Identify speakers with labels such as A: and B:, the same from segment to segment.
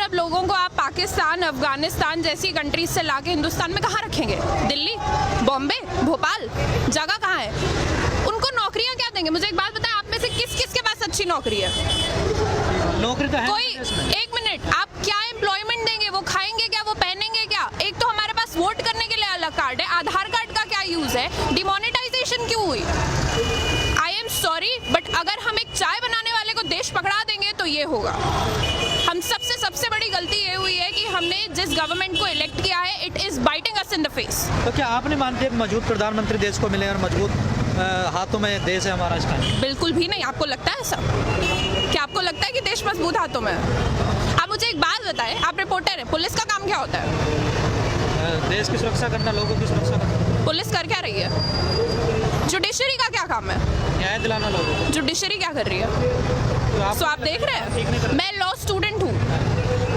A: सब लोगों को आप पाकिस्तान, अफगानिस्तान जैसी कंट्रीज से लाके हिंदुस्तान में कहाँ रखेंगे? दिल्ली, बॉम्बे, भोपाल, जगह कहाँ है? उनको नौकरियाँ क्या देंगे? मुझे एक बात बताएं, आप में से किस किस के पास अच्छी नौकरी है?
B: नौकरी तो है
A: कोई एक मिनट, आप क्या एम्प्लॉयमेंट देंगे? वो खाएंगे क्या? वो पहनेंगे क्या? एक तो हमारे पास वोट करने के लिए अलग कार्ड है, आधार कार्ड का क्या यूज है? डिमोनेटाइजेशन क्यों हुई? आई एम सॉरी, बट अगर हम एक चाय बनाने वाले को देश पकड़ा देंगे तो ये होगा। हम सबसे बड़ी गलती ये हुई है कि हमने जिस गवर्नमेंट को इलेक्ट किया है, it is biting us in the face.
B: तो क्या आप नहीं मानते कि मजबूत प्रधानमंत्री देश को मिले और मजबूत हाथों में देश है हमारा इसका?
A: बिल्कुल भी नहीं। आपको लगता है ऐसा? क्या आपको लगता है कि देश मजबूत हाथों में है? आप मुझे एक बात बताएं, आप रिपोर्टर हैं, पुलिस का काम क्या होता है?
B: देश की सुरक्षा करना, लोगों की सुरक्षा करना।
A: पुलिस कर क्या रही है? जुडिशरी का क्या काम है?
B: न्याय दिलाना लोगों को।
A: जुडिशरी क्या कर रही है? तो आप देख रहे हैं, मैं लॉ स्टूडेंट हूँ,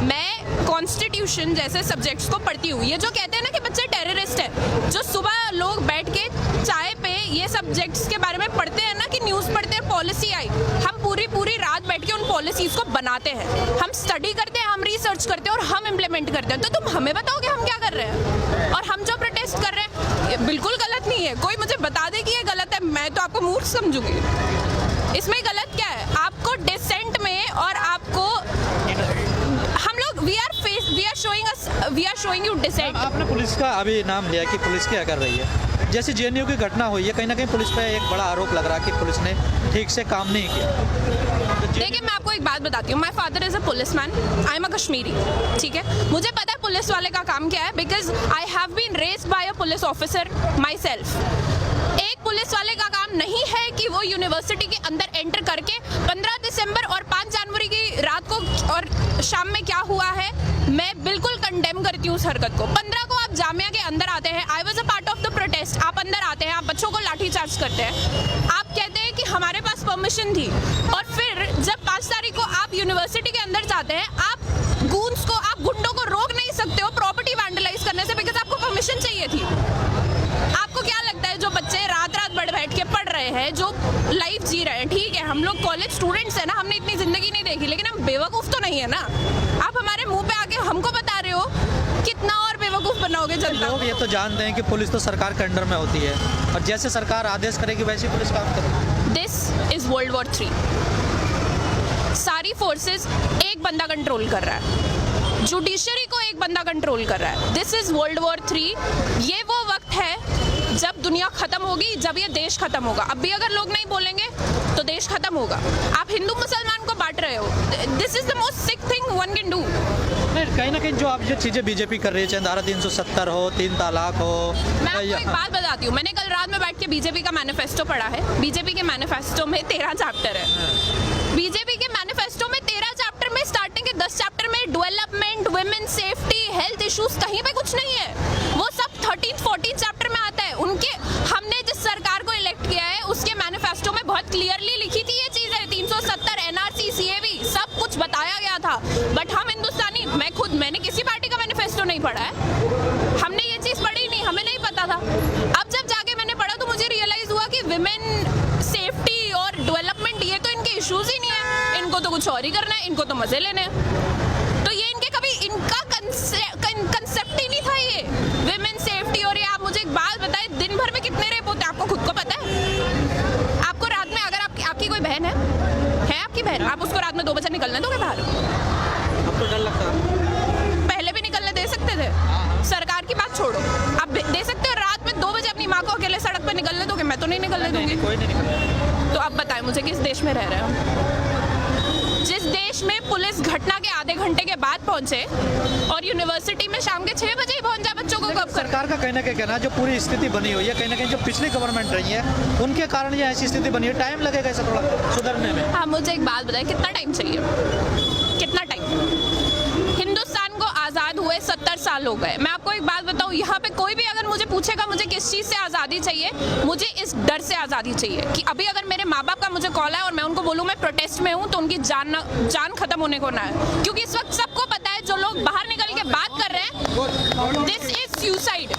A: मैं कॉन्स्टिट्यूशन जैसे सब्जेक्ट्स को पढ़ती हूँ। ये जो कहते हैं ना कि बच्चे टेररिस्ट है, जो सुबह लोग बैठ के चाय पे ये सब्जेक्ट्स के बारे में पढ़ते हैं ना, कि न्यूज़ पढ़ते हैं, पॉलिसी आई, हम पूरी रात बैठ के उन पॉलिसीज को बनाते हैं, हम स्टडी करते हैं, हम रिसर्च करते हैं और हम इम्प्लीमेंट करते हैं। तो तुम हमें बताओगे हम क्या कर रहे हैं? और हम जो प्रोटेस्ट कर रहे हैं ये बिल्कुल गलत नहीं है। कोई मुझे बता दे कि ये गलत है, मैं तो आपको मूर्ख समझूंगी। इसमें गलत क्या है? आपको डिसेंट में और आपको हम लोग we are showing you decent.
B: आपने पुलिस का अभी नाम लिया कि पुलिस क्या कर रही है। जैसे जेएनयू की घटना हुई है, कहीं ना कहीं पुलिस पे एक बड़ा आरोप लग रहा है कि पुलिस ने ठीक से काम नहीं किया।
A: देखिए, मैं आपको एक बात बताती हूँ, my father is a police man, I am a Kashmiri, ठीक है? मुझे पता है पुलिस वाले का काम क्या है, because I have been raised by a police officer myself. एक पुलिस वाले का काम नहीं है कि वो यूनिवर्सिटी के अंदर एंटर करके 15 दिसंबर और 5 जनवरी की रात को और शाम में क्या हुआ है, मैं बिल्कुल कंडेम करती हूँ उस हरकत को। 15 को आप जामिया के अंदर आते हैं, I was a part of the protest, आप अंदर आते हैं, आप बच्चों को लाठीचार्ज करते हैं, आप कहते हैं कि हमारे पास परमिशन थी, और फिर जब 5 तारीख को आप यूनिवर्सिटी के अंदर जाते हैं, आप गूंस को, आप गुंडों को रोक नहीं सकते हो प्रॉपर्टी वैंडलाइज करने से, बिकॉज आपको परमिशन चाहिए थी। आपको क्या लगता है जो बच्चे रात बैठ के पढ़ रहे हैं, जो लाइफ जी रहे हैं, ठीक है, हम लोग कॉलेज स्टूडेंट्स हैं ना, हमने इतनी जिंदगी नहीं देखी, लेकिन हम बेवकूफ़ तो नहीं है ना। आप हमारे मुंह पे आके हमको बता रहे हो, कितना और बेवकूफ़ बनाओगे जनता को?
B: लोग ये तो जानते हैं कि पुलिस तो सरकार के अंडर में होती है, और जैसे सरकार आदेश करेगी वैसे ही पुलिस काम करेगी।
A: This is World War 3। सारी फोर्सेस एक बंदा कंट्रोल कर रहा है, जुडिशरी को एक बंदा कंट्रोल कर रहा है। This is World War 3। ये वो वक्त है जब दुनिया खत्म होगी, जब ये देश खत्म होगा। अब भी अगर लोग नहीं बोलेंगे तो देश खत्म होगा। आप हिंदू मुसलमान को बांट रहे हो। This is the most sick thing one can do.
B: कहीं ना कहीं जो आप ये चीज़ें बीजेपी कर रही है, चाहे धारा 370 हो, 3 तलाक हो।
A: मैं आपको एक बात बताती हूँ, मैंने कल रात में बैठ के बीजेपी का मैनिफेस्टो पढ़ा है। बीजेपी के मैनिफेस्टो में 13 चैप्टर है। बीजेपी के मैनिफेस्टो में 13 चैप्टर में स्टार्टिंग के 10 चैप्टर में development, women safety, health issues, कहीं पे कुछ नहीं है। वो सब 13-14 चैप्टर में आता है। उनके, हमने जिस सरकार को इलेक्ट किया है उसके मैनिफेस्टो में बहुत क्लियरली लिखी थी ये चीज़ है। 370, एनआरसी, सीएवी, सब कुछ बताया गया था। बट हम हिंदुस्तानी, मैंने किसी पार्टी का मैनिफेस्टो नहीं पढ़ा है, हमने ये चीज़ पढ़ी नहीं, हमें नहीं पता था। अब जब जाके मैंने पढ़ा तो मुझे रियलाइज हुआ कि विमेन सेफ्टी और डेवलपमेंट ये तो इनके इश्यूज ही नहीं है, इनको तो कुछ और ही करना है, इनको तो मजे लेने हैं। तो ये इनके कभी इनका कंसेप्ट ही नहीं था ये विमेन सेफ्टी। और ये आप मुझे एक बात बताएं, दिन भर में कितने रेप होते हैं आपको खुद को पता है? आपको रात में, अगर आपकी कोई बहन है आपकी बहन, आप उसको रात में 2 बजे निकलने दोगे बाहर?
B: अब तो डर लगता है।
A: पहले भी निकलने दे सकते थे, सरकार की बात छोड़ो, आप दे सकते हो रात में 2 बजे अपनी माँ को अकेले सड़क पर निकलने दोगे? मैं तो नहीं निकलने दूंगी।
B: कोई नहीं निकलता।
A: तो अब बताएं मुझे, किस देश में रह रहे हो? जिस देश में पुलिस घटना के आधे घंटे के बाद पहुंचे और यूनिवर्सिटी में शाम के 6 बजे ही पहुंच जाए बच्चों को कब?
B: सरकार का कहीं ना कहीं कहना है जो पूरी स्थिति बनी हुई है, कहीं ना कहीं जो पिछली गवर्नमेंट रही है उनके कारण ये ऐसी स्थिति बनी है। टाइम लगेगा इसे थोड़ा सुधरने में।
A: हाँ, मुझे एक बात बताएं, कितना टाइम चाहिए? कितना टाइम? हिंदुस्तान को आज़ाद हुए 70 साल हो गए। मैं आपको एक बात बताऊं, यहाँ पे कोई भी अगर मुझे पूछेगा मुझे किस चीज़ से आज़ादी चाहिए, मुझे इस डर से आज़ादी चाहिए कि अभी अगर मेरे माँ बाप का मुझे कॉल है और मैं उनको बोलूँ मैं प्रोटेस्ट में हूँ, तो उनकी जान खत्म होने को ना है। क्योंकि इस वक्त सबको पता है जो लोग बाहर निकल के बात कर रहे हैं, this is suicide.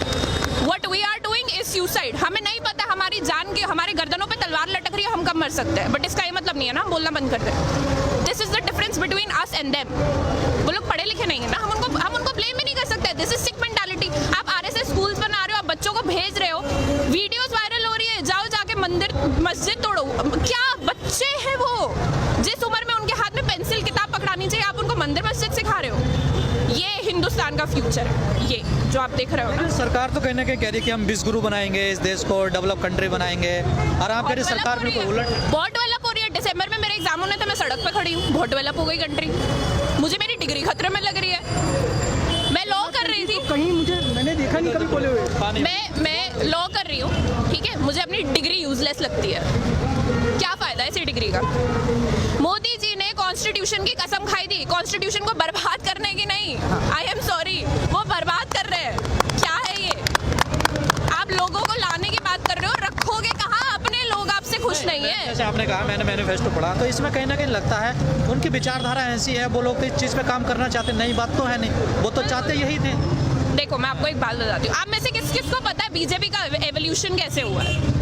A: What we are doing is suicide. हमें नहीं पता हमारी जान की, हमारे गर्दनों पे तलवार लटक रही है, हम कब मर सकते हैं, बट इसका ये मतलब नहीं है ना हम बोलना बंद कर दें। This is the difference between us and them. वो लोग पढ़े लिखे नहीं है ना, हम उनको ब्लेम भी नहीं कर सकते। This is sick mentality. आप आरएसएस स्कूल्स बना रहे हो, आप बच्चों को भेज रहे हो, वीडियोस वायरल हो रही है, जाओ जाके मंदिर मस्जिद तोड़ो। क्या बच्चे हैं वो, जिस उम्र में उनके हाथ में पेंसिल किताब पकड़ानी चाहिए, आप उनको मंदिर मस्जिद सिखा रहे हो। ये हिंदुस्तान का फ्यूचर है, ये जो आप देख रहे हो ना।
B: सरकार तो कहीं ना कहीं कह रही है कि हम विश्व गुरु बनाएंगे, इस देश को डेवलप कंट्री बनाएंगे, और आप कह रहे सरकार में कोई उलट।
A: बहुत डेवलप हो रही है। दिसंबर में मेरे एग्जाम होने थे, मैं सड़क पे खड़ी हूँ, बहुत डेवलप हो गई कंट्री। मुझे मेरी डिग्री खतरे में लग रही है। मैं लॉ कर रही थी,
C: कहीं मैंने देखा नहीं कभी बोले हुए।
A: मैं लॉ कर रही हूँ, ठीक है, मुझे अपनी डिग्री यूजलेस लगती है। क्या फायदा है इसी डिग्री का? मोदी जी ने कॉन्स्टिट्यूशन की कसम खाई थी, कॉन्स्टिट्यूशन को बर्बाद करने की नहीं। आई एम सॉरी, वो बर्बाद कर रहे हैं। क्या है ये? आप लोगों को लाने की बात कर रहे हो, रखोगे कहाँ? अपने लोग आपसे खुश नहीं है।
B: जैसे आपने कहा मैंने मैनिफेस्टो पढ़ा, तो इसमें कहीं ना कहीं लगता है उनकी विचारधारा ऐसी है, वो लोग इस चीज़ पे काम करना चाहते, नई बात तो है नहीं, वो तो चाहते यही थे।
A: देखो मैं आपको एक बात बताती हूँ, आप में से किस किस को पता है बीजेपी का एवोल्यूशन कैसे हुआ है?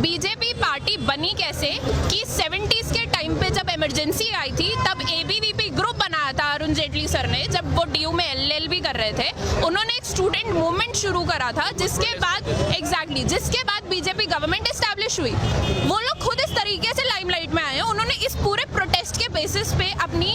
A: बीजेपी पार्टी बनी कैसे कि 70s के टाइम पे जब इमरजेंसी आई थी, तब एबीवीपी ग्रुप बनाया था अरुण जेटली सर ने, जब वो डीयू में एलएलबी कर रहे थे। उन्होंने एक स्टूडेंट मूवमेंट शुरू करा था, जिसके बाद बीजेपी गवर्नमेंट एस्टैब्लिश हुई। वो लोग खुद इस तरीके से लाइमलाइट में आए हैं, उन्होंने इस पूरे प्रोटेस्ट के बेसिस पे अपनी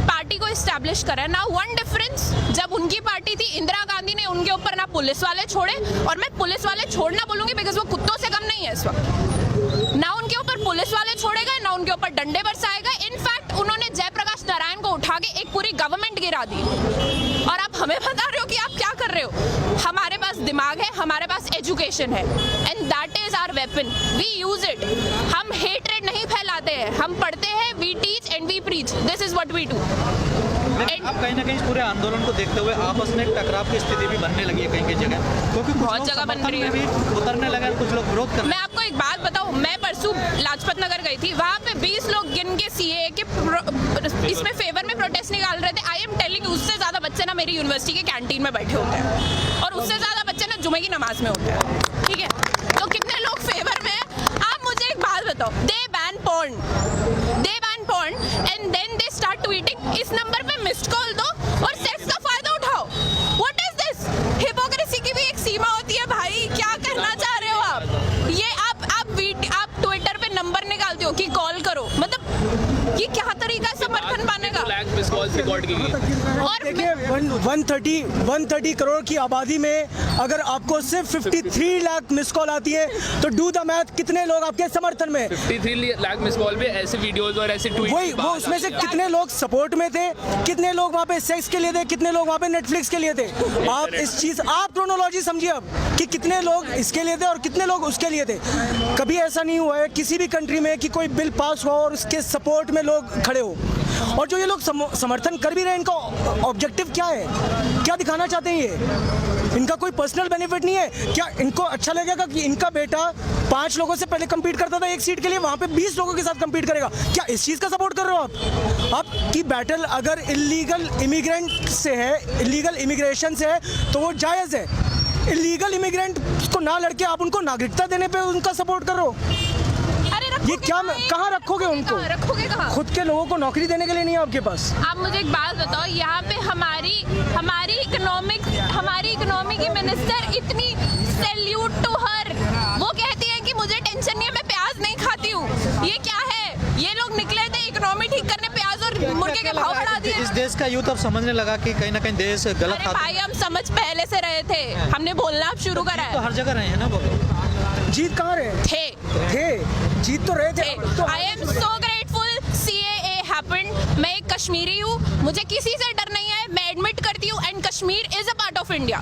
A: पार्टी को एस्टैब्लिश करा। ना वन डिफरेंस, जब उनकी पार्टी थी, इंदिरा गांधी ने उनके ऊपर ना पुलिस वाले छोड़े, और मैं पुलिस वाले छोड़ना बोलूंगी बिकॉज वो कुत्तों से कम नहीं है इस वक्त। ना उनके ऊपर पुलिस वाले छोड़े गए, ना उनके ऊपर डंडे बरसाए गए। इनफैक्ट उन्होंने जयप्रकाश नारायण को उठा के एक पूरी गवर्नमेंट गिरा दी। और आप हमें बता रहे हो कि आप क्या कर रहे हो? हमारे पास दिमाग है, हमारे पास एजुकेशन है, and that is our weapon, we use it. हम हेट्रेड नहीं फैलाते हैं, हम पढ़ते हैं, we teach and we preach, this is what we do.
B: अब कहीं ना कहीं इस पूरे आंदोलन को देखते हुए आपस में टकराव की स्थिति भी बनने लगी है कहीं कहीं जगह, क्योंकि
A: बहुत जगह बन रही है,
B: भी उतरने लगे, कुछ लोग विरोध कर रहे
A: मैं आपको एक बात बताऊं, मैं परसों लाजपत नगर गई थी, वहाँ पे 20 लोग गिन के सीए के इसमें फेवर में प्रोटेस्ट निकाल रहे थे। आई एम टेलिंग, उससे ज्यादा बच्चे ना मेरी यूनिवर्सिटी के कैंटीन में बैठे होते हैं, और उससे ज्यादा बच्चे ना जुमे की नमाज में होते हैं, ठीक है? तो कितने लोग फेवर में हैं? आप मुझे एक बात बताओ, they ban porn and then they start tweeting, इस नंबर पे मिस्ड कॉल दो और सेक्स का फायदा उठाओ। What is this? हिपोक्रेसी की भी एक सीमा होती है भाई, क्या करना चाह रहे हो आप? ये आप ट्विटर पे नंबर निकालते हो कि कॉल करो, मतलब ये क्या तरीका है समर्थन पाने का? और
C: देखिए 130 करोड़ की आबादी में अगर आपको सिर्फ 53 लाख मिस कॉल आती है, तो डू द मैथ, कितने लोग आपके समर्थन में?
D: 53 लाख मिस कॉल पे ऐसे वीडियोस और ऐसे ट्वीट,
C: वही वो उसमें से कितने लोग सपोर्ट में थे, कितने लोग वहाँ पे सेक्स के लिए थे, कितने लोग वहाँ पे नेटफ्लिक्स के लिए थे। आप इस चीज, आप क्रोनोलॉजी समझिए अब कि कितने लोग इसके लिए थे और कितने लोग उसके लिए थे। कभी ऐसा नहीं हुआ है किसी भी कंट्री में कि कोई बिल पास हुआ और उसके सपोर्ट में लोग खड़े हो। और जो ये लोग समर्थन कर भी रहे हैं, इनका ऑब्जेक्टिव क्या है? क्या दिखाना चाहते हैं ये? इनका कोई पर्सनल बेनिफिट नहीं है क्या? इनको अच्छा लगेगा कि इनका बेटा 5 लोगों से पहले compete करता था एक सीट के लिए, वहाँ पे 20 लोगों के साथ compete करेगा? क्या इस चीज़ का सपोर्ट कर रहे हो आप? आपकी बैटल अगर इलीगल इमिग्रेंट से है, इलीगल इमिग्रेशन से है, तो वो जायज़ है। इलीगल इमिग्रेंट को ना लड़के आप उनको नागरिकता देने पे उनका सपोर्ट कर रहे हो? ये क्या, कहाँ रखोगे उनको?
A: रखोगे कहाँ?
C: खुद के लोगों को नौकरी देने के लिए नहीं है आपके पास।
A: आप मुझे एक बात बताओ, यहाँ पे हमारी इकोनॉमी की मिनिस्टर इतनी सैल्यूट टू हर, वो कहती है कि मुझे टेंशन नहीं है, मैं प्याज नहीं खाती हूँ। ये क्या है? ये लोग निकले थे इकोनॉमी ठीक करने, प्याज और मुर्गे के भाव बढ़ा दिए।
B: इस देश का यूथ अब समझने लगा कि कहीं ना कहीं देश गलत
A: अरे भाई, हम समझ पहले से रहे थे, हमने बोलना अब शुरू करा
B: तो
A: है।
B: हर जगह रहे हैं ना वो।
C: जीत कहाँ रहे थे? जीत तो रहे थे। तो
A: I am so grateful CAA happened. मैं एक कश्मीरी हूँ, मुझे किसी से डर नहीं है, मैं एडमिट करती हूँ, and Kashmir is a part of India.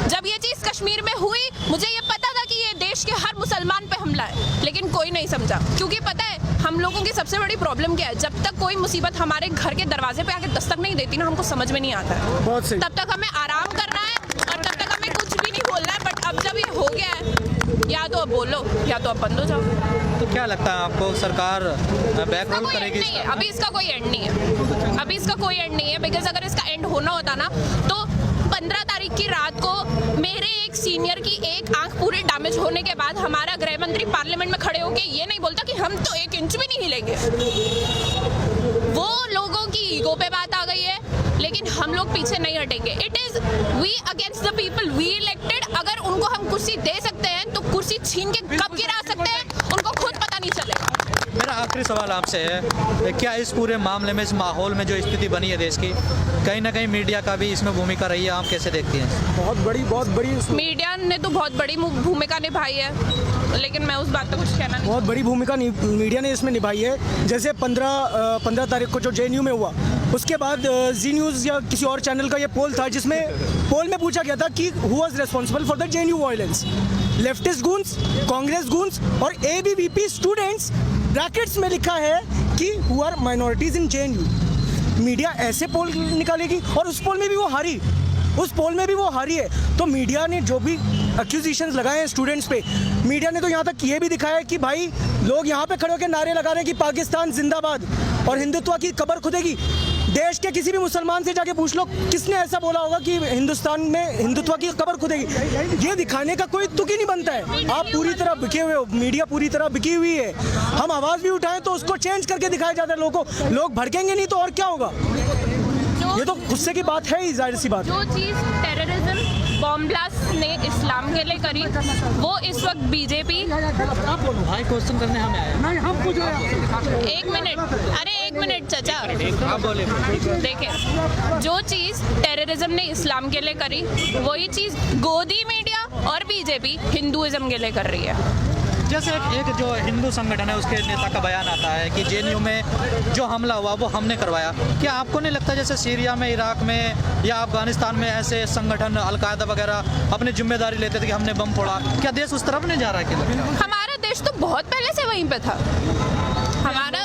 A: जब ये चीज़ कश्मीर में हुई, मुझे ये पता था कि ये देश के हर मुसलमान पे हमला है, लेकिन कोई नहीं समझा, क्योंकि पता है हम लोगों की सबसे बड़ी प्रॉब्लम क्या है? जब तक कोई मुसीबत हमारे घर के दरवाजे पे आके दस्तक नहीं देती ना, हमको समझ में नहीं आता है।
C: बहुत सही।
A: तब तक हमें आराम करना है और तब तक हमें कुछ भी नहीं बोलना है। बट अब जब ये हो गया है, या तो अब बोलो या तो अब बंद हो जाओ।
B: तो क्या लगता है आपको, सरकार बैकरोल करेगी?
A: नहीं है, अभी इसका कोई एंड नहीं है, अभी इसका कोई एंड नहीं है, बिकॉज अगर इसका एंड होना होता ना, तो 15 तारीख की रात को मेरे एक सीनियर की एक आंख पूरी डैमेज होने के बाद हमारा गृह मंत्री पार्लियामेंट में खड़े होके ये नहीं बोलता कि हम तो 1 इंच भी नहीं हिलेंगे। वो लोगों की ईगो पे बात आ गई है, हम लोग पीछे नहीं हटेंगे. It is we against the people, we elected. अगर उनको हम कुर्सी दे सकते हैं तो कुर्सी छीन के कब गिरा सकते हैं उनको खुद पता नहीं चलेगा.
B: मेरा आखिरी सवाल आपसे है, क्या इस पूरे मामले में, इस माहौल में जो स्थिति बनी है देश की, कहीं ना कहीं मीडिया का भी इसमें भूमिका रही है? आप कैसे देखती हैं?
C: बहुत बड़ी
A: मीडिया ने तो बहुत बड़ी भूमिका निभाई है, लेकिन मैं उस बात पे कुछ कहना नहीं.
C: बहुत बड़ी भूमिका मीडिया ने इसमें निभाई है. जैसे 15 तारीख को जो जेएनयू में हुआ, उसके बाद जी न्यूज़ या किसी और चैनल का ये पोल था, जिसमें पोल में पूछा गया था कि who was responsible for the JNU violence. Leftist goons, Congress goons और एबीवीपी स्टूडेंट्स, ब्रैकेट्स में लिखा है कि who are minorities in JNU. Media ऐसे पोल निकालेगी, और उस पोल में भी वो हारी है. तो मीडिया ने जो भी एक्यूजिशंस लगाए हैं स्टूडेंट्स पे, मीडिया ने तो यहाँ तक ये भी दिखाया है कि भाई लोग यहाँ पे खड़े होकर नारे लगा रहे हैं कि पाकिस्तान जिंदाबाद और हिंदुत्व की कब्र खुदेगी. देश के किसी भी मुसलमान से जाके पूछ लो, किसने ऐसा बोला होगा कि हिंदुस्तान में हिंदुत्व की कब्र खुदेगी? ये दिखाने का कोई तुक ही नहीं बनता है. आप पूरी तरह बिके हुए हो, मीडिया पूरी तरह बिकी हुई है. हम आवाज़ भी उठाएं तो उसको चेंज करके दिखाया जाता है लोगों को. लोग भड़केंगे नहीं तो और क्या होगा? ये तो गुस्से की बात है ही, जाहिर सी बात.
A: जो चीज़ टेररिज्म बॉम्ब ब्लास्ट ने इस्लाम के लिए करी, वो इस वक्त बीजेपी.
B: भाई क्वेश्चन करने हमें आए.
A: एक मिनट चाचा,
B: आप बोले.
A: देखिए, जो चीज़ टेररिज्म ने इस्लाम के लिए करी, वही चीज़ गोदी मीडिया और बीजेपी हिंदुइज्म के लिए कर रही है.
B: जैसे एक जो हिंदू संगठन है उसके नेता का बयान आता है कि जेएनयू में जो हमला हुआ वो हमने करवाया. क्या आपको नहीं लगता जैसे सीरिया में, इराक में या अफगानिस्तान में ऐसे संगठन अलकायदा वगैरह अपनी जिम्मेदारी लेते थे कि हमने बम फोड़ा? क्या देश उस तरफ नहीं जा रहा है? क्या
A: हमारा देश तो बहुत पहले से वहीं पे था.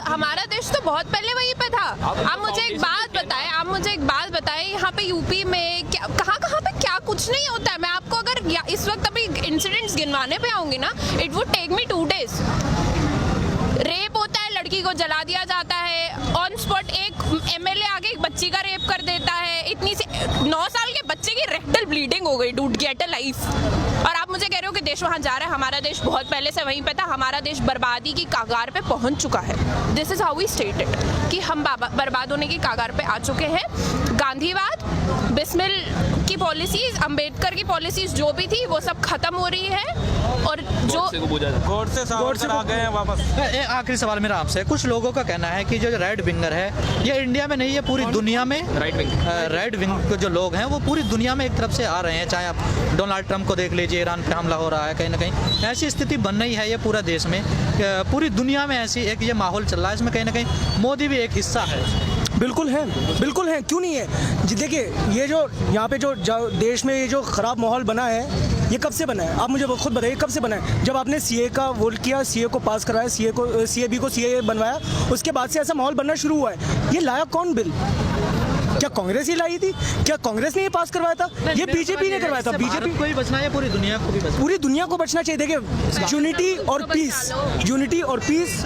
A: हमारा देश तो बहुत पहले वहीं पे था. आप मुझे एक बात बताएं, यहाँ पे यूपी में कहाँ पे क्या कुछ नहीं होता है. मैं आपको अगर इस वक्त अभी इंसिडेंट्स गिनवाने पे आऊंगी ना, it would take me 2 days. Rape होता है, लड़की को जला दिया जाता है ऑन स्पॉट. एक एमएलए आगे एक बच्ची का रेप कर देता है. इतनी सी 9 साल के बच्चे की रेक्टल ब्लीडिंग हो गई. Dude get a life. और आप मुझे कह रहे हो कि देश वहाँ जा रहा है. हमारा देश बहुत पहले से वहीं पे था. हमारा देश बर्बादी की कागार पे पहुंच चुका है. This is how we stated कि हम बर्बाद होने की कागार पे आ चुके हैं. गांधीवाद, बिस्मिल की पॉलिसीज, अंबेडकर की पॉलिसीज जो भी थी वो सब खत्म हो रही है. और जो
E: गौर से आ गए हैं वापस.
B: आखिरी सवाल मेरा आपसे, कुछ लोगों का कहना है कि जो रेड विंगर है ये इंडिया में नहीं है, पूरी दुनिया में. राइट विंग जो लोग हैं वो पूरी दुनिया में एक तरफ से आ रहे हैं. चाहे आप डोनाल्ड ट्रंप को देख लीजिए, ईरान पे हमला हो रहा है. कहीं ना कहीं ऐसी स्थिति बन रही है ये पूरा देश में, पूरी दुनिया में ऐसी एक ये माहौल चल रहा है. इसमें कहीं ना कहीं मोदी भी एक हिस्सा है.
C: बिल्कुल है, क्यों नहीं है जी. देखिए, ये जो यहाँ पे जो देश में ये जो ख़राब माहौल बना है, ये कब से बना है? आप मुझे खुद बताइए, कब से बना है? जब आपने सीए का वोट किया, सीए को पास कराया, सीएबी को सीए बनवाया, उसके बाद से ऐसा माहौल बनना शुरू हुआ है. ये लाया कौन बिल? क्या कांग्रेस ही लाई थी? क्या कांग्रेस ने ये पास करवाया था? ये बीजेपी ने करवाया था. बीजेपी
B: को ही बचना है, पूरी दुनिया को भी बचना.
C: पूरी दुनिया को बचना चाहिए. देखिए, यूनिटी और पीस